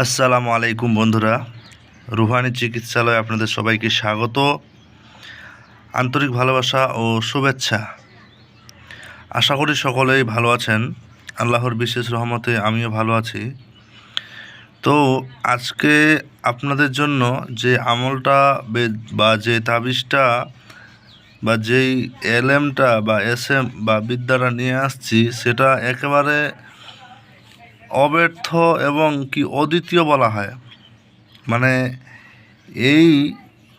আসসালামু আলাইকুম বন্ধুরা, রুহানি চিকিৎসালয়ে আপনাদের সবাইকে স্বাগত, আন্তরিক ভালোবাসা ও শুভেচ্ছা। আশা করি সকলেই ভালো আছেন। আল্লাহর বিশেষ রহমতে আমিও ভালো আছি। তো আজকে আপনাদের জন্য যে আমলটা বা যে তাবিজটা বা যেই এলএমটা বা এসএম বা বিদ্যাটা নিয়ে আসছি, সেটা একেবারে অব্যর্থ এবং কি অদ্বিতীয় বলা হয়। মানে এই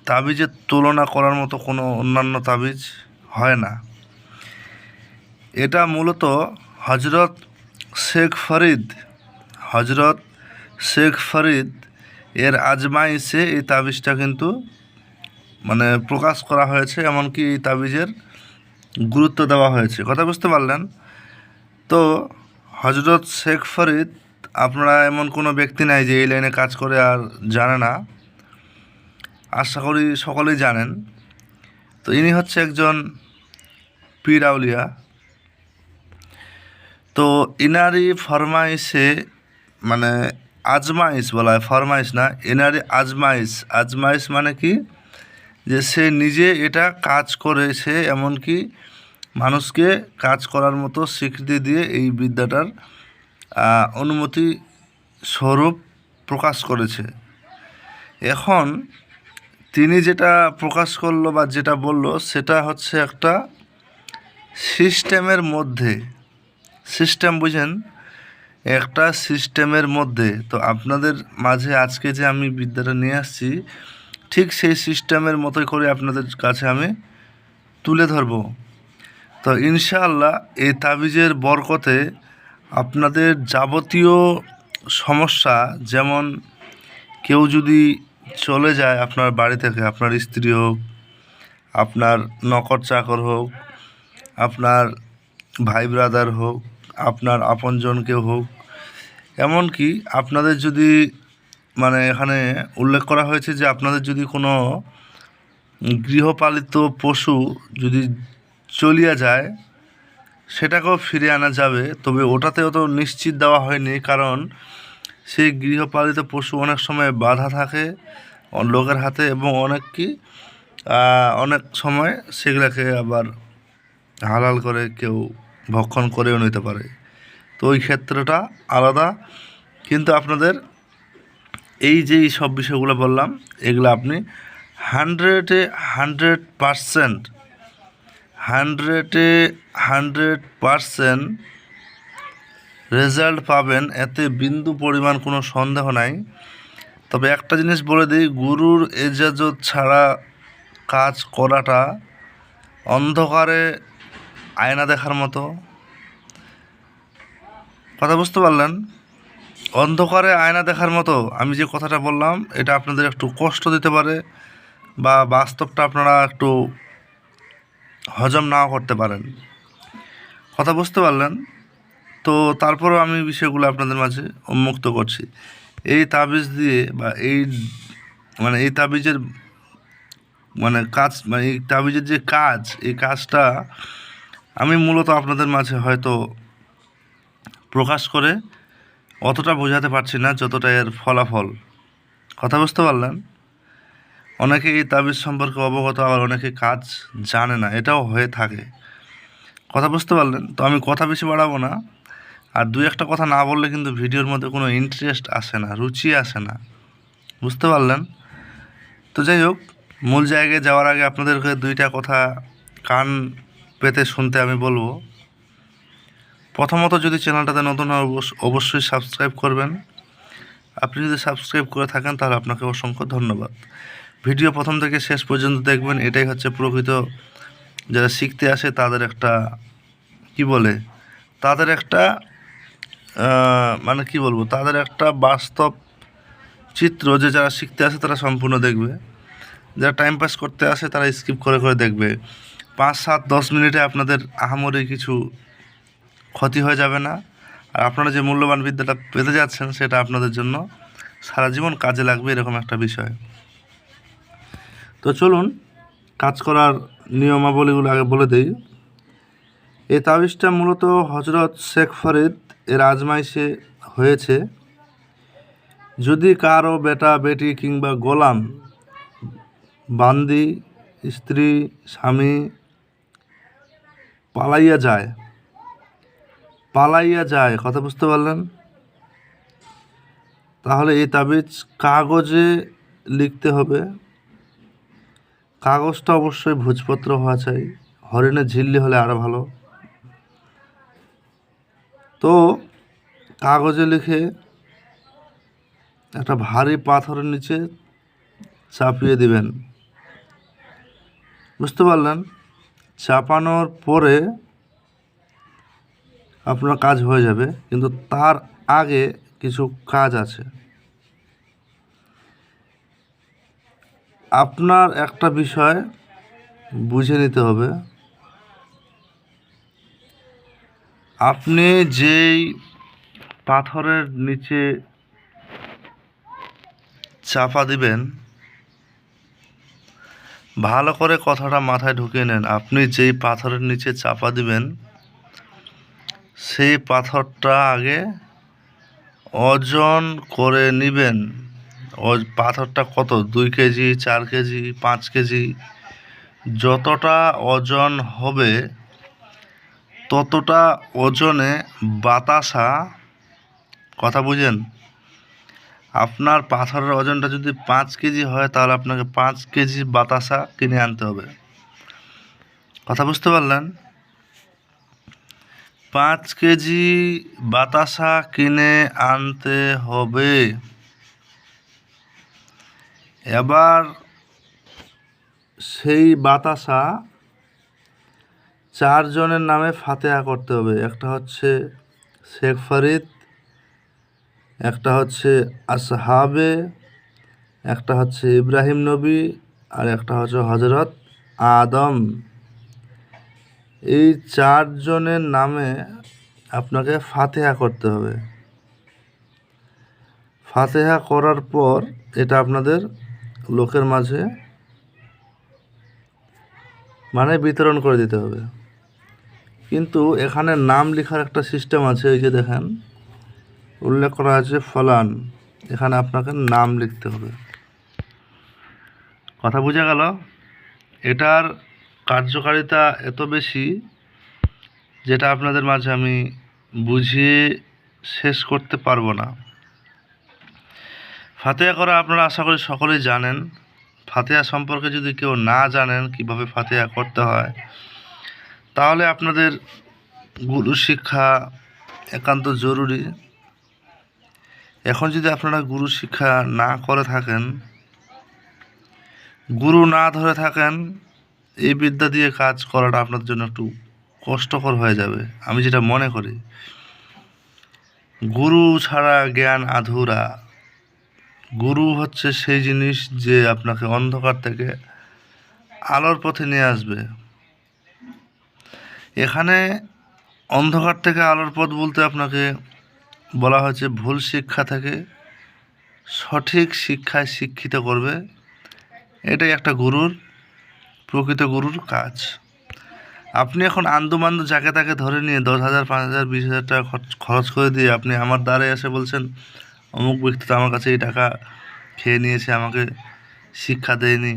তাবিজের তুলনা করার মতো কোনো অন্যান্য তাবিজ হয় না। এটা মূলত হজরত শেখ ফরিদ এর আজমাইশে এই তাবিজটা কিন্তু প্রকাশ করা হয়েছে, এমনকি এই তাবিজের গুরুত্ব দেওয়া হয়েছে। কথা বুঝতে পারলেন? তো হজরত শেখ ফরিদ, আপনারা এমন কোনো ব্যক্তি নাই যে এই লাইনে কাজ করে আর জানে না। আশা করি সকলেই জানেন। তো ইনি হচ্ছে একজন পীর আউলিয়া। তো ইনারি ফরমাইশে আজমাইশ বলা হয়, ফরমাইশ না, ইনারি আজমাইশ মানে কি, যে সে নিজে এটা কাজ করেছে, এমনকি মানুষকে কাজ করার মতো স্বীকৃতি দিয়ে এই বিদ্যাটার অনুমতি স্বরূপ প্রকাশ করেছে। এখন তিনি যেটা প্রকাশ করলো বা যেটা বলল, সেটা হচ্ছে একটা সিস্টেমের মধ্যে, সিস্টেম বুঝেন, একটা সিস্টেমের মধ্যে। তো আপনাদের মাঝে আজকে যে আমি বিদ্যাটা নিয়ে আসছি, ঠিক সেই সিস্টেমের মতোই করে আপনাদের কাছে আমি তুলে ধরব। তো ইনশাআল্লাহ এই তাবিজের বরকতে আপনাদের যাবতীয় সমস্যা, যেমন কেউ যদি চলে যায় আপনার বাড়ি থেকে, আপনার স্ত্রী হোক, আপনার নকর চাকর হোক, আপনার ভাই ব্রাদার হোক, আপনার আপনজন কেউ হোক, এমনকি আপনাদের যদি এখানে উল্লেখ করা হয়েছে যে আপনাদের যদি কোনো গৃহপালিত পশু যদি চলিয়া যায়, সেটাকেও ফিরে আনা যাবে। তবে ওটাতেও তো নিশ্চিত দেওয়া হয়নি, কারণ সেই গৃহপালিত পশু অনেক সময় বাধা থাকে লোকের হাতে, এবং অনেক সময় সেগুলোকে আবার হালাল করে কেউ ভক্ষণ করেও নিতে পারে। তো ওই ক্ষেত্রটা আলাদা। কিন্তু আপনাদের এই যে সব বিষয়গুলো বললাম, এগুলো আপনি 100% রেজাল্ট পাবেন, এতে বিন্দু পরিমাণ কোনো সন্দেহ নাই। তবে একটা জিনিস বলে দিই, গুরুর এজাজত ছাড়া কাজ করাটা অন্ধকারে আয়না দেখার মতো। কথা বুঝতে পারলেন? অন্ধকারে আয়না দেখার মতো। আমি যে কথাটা বললাম, এটা আপনাদের একটু কষ্ট দিতে পারে, বা বাস্তবটা আপনারা একটু হজম নাও করতে পারেন। কথা বুঝতে পারলেন? তো তারপরেও আমি বিষয়গুলো আপনাদের মাঝে উন্মুক্ত করছি। এই তাবিজ দিয়ে বা এই তাবিজের কাজ, এই তাবিজের যে কাজ, এই কাজটা আমি মূলত আপনাদের মাঝে হয়তো প্রকাশ করে অতটা বোঝাতে পারছি না যতটা এর ফলাফল। কথা বুঝতে পারলেন? অনেকে এই তাবিজ সম্পর্কে অবগত, আবার অনেকে কাজ জানে না, এটাও হয়ে থাকে। কথা বুঝতে পারলেন? তো আমি কথা বেশি বাড়াবো না। আর দুই একটা কথা না বললে কিন্তু ভিডিওর মধ্যে কোনো ইন্টারেস্ট আসে না, রুচি আসে না। বুঝতে পারলেন? তো যাই হোক, মূল জায়গায় যাওয়ার আগে আপনাদেরকে দুইটা কথা কান পেতে শুনতে আমি বলবো। প্রথমত, যদি চ্যানেলটাতে নতুন হয় অবশ্যই সাবস্ক্রাইব করবেন। আপনি যদি সাবস্ক্রাইব করে থাকেন তাহলে আপনাকে অসংখ্য ধন্যবাদ। ভিডিও প্রথম থেকে শেষ পর্যন্ত দেখবেন, এটাই হচ্ছে প্রকৃত যারা শিখতে আসে তাদের একটা তাদের একটা তাদের একটা বাস্তব চিত্র, যে যারা শিখতে আসে তারা সম্পূর্ণ দেখবে, যারা টাইম পাস করতে আসে তারা স্কিপ করে করে দেখবে। 5, 7, 10 মিনিটে আপনাদের আহামরি কিছু ক্ষতি হয়ে যাবে না। আর আপনারা যে মূল্যবান বিদ্যাটা পেতে যাচ্ছেন, সেটা আপনাদের জন্য সারা জীবন কাজে লাগবে, এরকম একটা বিষয়। তো চলুন কাজ করার নিয়মাবলীগুলো আগে বলে দিই। এই তাবিজটা মূলত হজরত শেখ ফরিদ এর আজমাইশে হয়েছে। যদি কারো বেটা বেটি কিংবা গোলাম, বান্দি, স্ত্রী, স্বামী পালাইয়া যায়, কথা বুঝতে পারলেন? তাহলে এই তাবিজ কাগজে লিখতে হবে। কাগজটা অবশ্যই ভোজপত্র হওয়া চাই, হরিণের ঝিল্লি হলে আরও ভালো। তো কাগজে লিখে একটা ভারী পাথরের নিচে চাপিয়ে দিবেন, বুঝতে পারলেন? চাপানোর পরে আপনার কাজ হয়ে যাবে, কিন্তু তার আগে কিছু কাজ আছে। আপনার একটা বিষয় বুঝে নিতে হবে, আপনি যেই পাথরের নিচে চাপা দিবেন, ভালো করে কথাটা মাথায় ঢুকিয়ে নেন। আপনি যেই পাথরের নিচে চাপা দিবেন সেই পাথরটা আগে ওজন করে নেবেন। পাথরটা কত, 2 কেজি, 4 কেজি, 5 কেজি, যতটা ওজন হবে ততটা ওজনে বাতাসা, কথা বুঝেন? আপনার পাথরের ওজনটা যদি 5 কেজি হয় তাহলে আপনাকে 5 কেজি বাতাসা কিনে আনতে হবে, কথা বুঝতে পারলেন? 5 কেজি বাতাসা কিনে আনতে হবে। এবার সেই বাতাসা 4 জনের নামে ফাতেহা করতে হবে। একটা হচ্ছে শেখ ফরিদ, একটা হচ্ছে আসহাবে, একটা হচ্ছে ইব্রাহিম নবী, আর একটা হচ্ছে হজরত আদম। এই 4 জনের নামে আপনাকে ফাতেহা করতে হবে। ফাতেহা করার পর এটা আপনাদের লোকের মাঝে বিতরণ করে দিতে হবে। কিন্তু এখানে নাম লেখার একটা সিস্টেম আছে, এই যে দেখেন উল্লেখ করা আছে ফলান, এখানে আপনাকে নাম লিখতে হবে, কথা বোঝা গেল? এটার কার্যকারিতা এত বেশি যেটা আপনাদের মাঝে আমি বুঝিয়ে শেষ করতে পারবো না। ফাতেহা করা আপনারা আশা করি সকলেই জানেন। ফাতেহা সম্পর্কে যদি কেউ না জানেন কিভাবে ফাতেহা করতে হয়, তাহলে আপনাদের গুরু শিক্ষা একান্ত জরুরি। এখন যদি আপনারা গুরু শিক্ষা না করে থাকেন, গুরু না ধরে থাকেন, এই বিদ্যা দিয়ে কাজ করাটা আপনাদের জন্য একটু কষ্টকর হয়ে যাবে, আমি যেটা মনে করি। গুরু ছাড়া জ্ঞান আধুরা। গুরু হচ্ছে সেই জিনিস যে আপনাকে অন্ধকার থেকে আলোর পথে নিয়ে আসবে। এখানে অন্ধকার থেকে আলোর পথ বলতে আপনাকে বলা হয়েছে ভুল শিক্ষা থেকে সঠিক শিক্ষায় শিক্ষিত করবে। এটাই একটা গুরুর, প্রকৃত গুরুর কাজ। আপনি এখন আন্দুমান্দু যাকে তাকে ধরে নিয়ে 10,000, 5,000, 20,000 টাকা খরচ করে দিয়ে আপনি আমার দ্বারে এসে বলছেন অমুক ব্যক্তি তো আমার কাছে এই টাকা খেয়ে নিয়েছে, আমাকে শিক্ষা দেয়নি,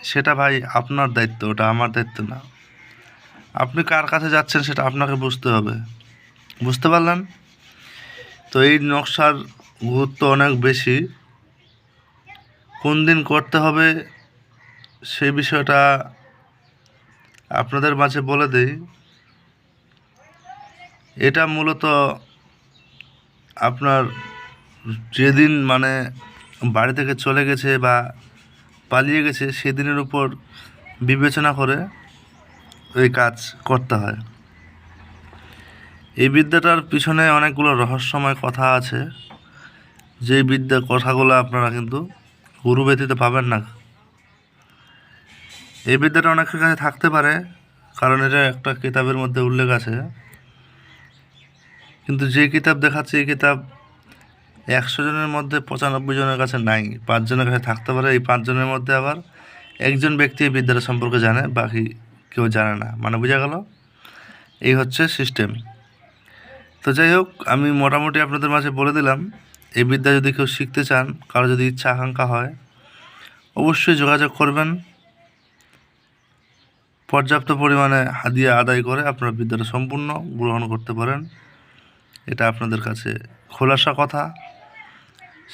সেটা ভাই আপনার দায়িত্ব, ওটা আমার দায়িত্ব না। আপনি কার কাছে যাচ্ছেন সেটা আপনাকে বুঝতে হবে, বুঝতে পারলেন? তো এই নকশার গুরুত্ব অনেক বেশি। কোন দিন করতে হবে সেই বিষয়টা আপনাদের মাঝে বলে দেই। এটা মূলত আপনার যেদিন বাড়ি থেকে চলে গেছে বা পালিয়ে গেছে সেদিনের উপর বিবেচনা করে এই কাজ করতে হয়। এই বিদ্যাটার পিছনে অনেকগুলো রহস্যময় কথা আছে, যেই বিদ্যার কথাগুলো আপনারা কিন্তু গুরু ব্যতীত পাবেন না। এই বিদ্যাটা অনেকের কাছে থাকতে পারে, কারণ এটা একটা কিতাবের মধ্যে উল্লেখ আছে, কিন্তু যে কিতাব দেখাচ্ছে এই কিতাব 100 জনের মধ্যে 95 জনের কাছে নাই, 5 জনের কাছে থাকতে পারে। এই 5 জনের মধ্যে আবার একজন ব্যক্তি এই বিদ্যাটা সম্পর্কে জানে, বাকি কেউ জানে না, বোঝা গেল? এই হচ্ছে সিস্টেম। তো যাই হোক, আমি মোটামুটি আপনাদের মাঝে বলে দিলাম এই বিদ্যা যদি কেউ শিখতে চান, কারো যদি ইচ্ছা আকাঙ্ক্ষা হয়, অবশ্যই যোগাযোগ করবেন। পর্যাপ্ত পরিমাণে হাদিয়া আদায় করে আপনারা বিদ্যাটা সম্পূর্ণ গ্রহণ করতে পারেন। এটা আপনাদের কাছে খোলাসা কথা।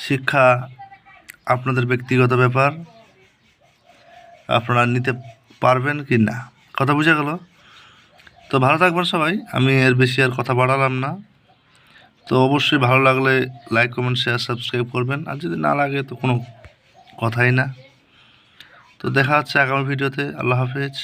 শিক্ষা আপনাদের ব্যক্তিগত ব্যাপার, আপনারা নিতে পারবেন কি না, কথা বুঝে গেল? তো ভালো থাকবেন সবাই, আমি এর বেশি আর কথা বাড়ালাম না। তো অবশ্যই ভালো লাগলে লাইক, কমেন্ট, শেয়ার, সাবস্ক্রাইব করবেন, আর যদি না লাগে তো কোনো কথাই না। তো দেখা হচ্ছে আগামী ভিডিওতে। আল্লাহ হাফেজ।